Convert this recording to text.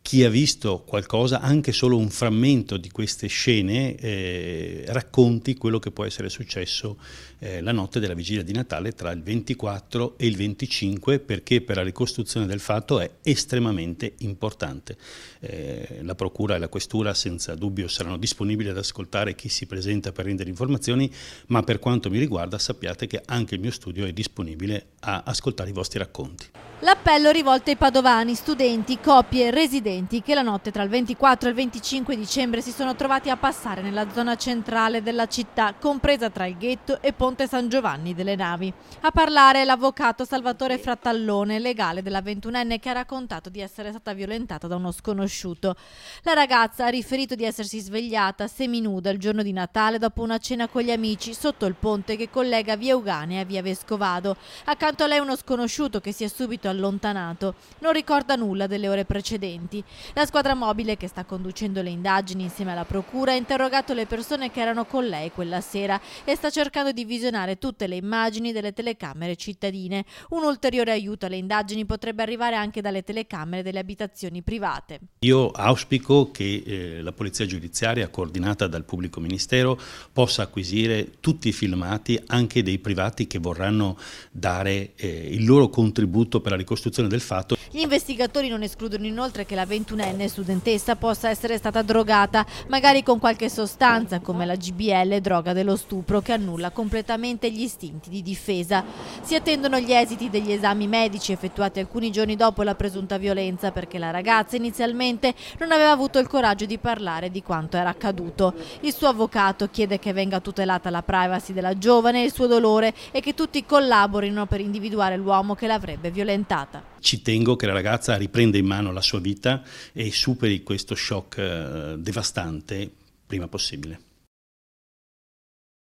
chi ha visto qualcosa, anche solo un frammento di queste scene, racconti quello che può essere successo la notte della vigilia di Natale tra il 24 e il 25, perché per la ricostruzione del fatto è estremamente importante. La Procura e la Questura senza dubbio saranno disponibili ad ascoltare chi si presenta per rendere informazioni, ma per quanto mi riguarda sappiate che anche il mio studio è disponibile a ascoltare i vostri racconti. L'appello rivolto ai padovani, studenti, coppie e residenti che la notte tra il 24 e il 25 dicembre si sono trovati a passare nella zona centrale della città, compresa tra il ghetto e Ponte San Giovanni delle Navi. A parlare l'avvocato Salvatore Frattallone, legale della 21enne, che ha raccontato di essere stata violentata da uno sconosciuto. La ragazza ha riferito di essersi svegliata seminuda il giorno di Natale dopo una cena con gli amici sotto il ponte che collega via Euganea e via Vescovado. Accanto a lei uno sconosciuto che si è subito allontanato. Non ricorda nulla delle ore precedenti. La squadra mobile, che sta conducendo le indagini insieme alla procura, ha interrogato le persone che erano con lei quella sera e sta cercando di visionare tutte le immagini delle telecamere cittadine. Un ulteriore aiuto alle indagini potrebbe arrivare anche dalle telecamere delle abitazioni private. Io auspico che la Polizia Giudiziaria, coordinata dal Pubblico Ministero, possa acquisire tutti i filmati, anche dei privati che vorranno dare il loro contributo per la ricostruzione del fatto. Gli investigatori non escludono inoltre che la 21enne studentessa possa essere stata drogata, magari con qualche sostanza come la GBL, droga dello stupro, che annulla completamente gli istinti di difesa. Si attendono gli esiti degli esami medici effettuati alcuni giorni dopo la presunta violenza, perché la ragazza inizialmente non aveva avuto il coraggio di parlare di quanto era accaduto. Il suo avvocato chiede che venga tutelata la privacy della giovane e il suo dolore e che tutti collaborino per individuare l'uomo che l'avrebbe violentata. Ci tengo che la ragazza riprenda in mano la sua vita e superi questo shock devastante prima possibile.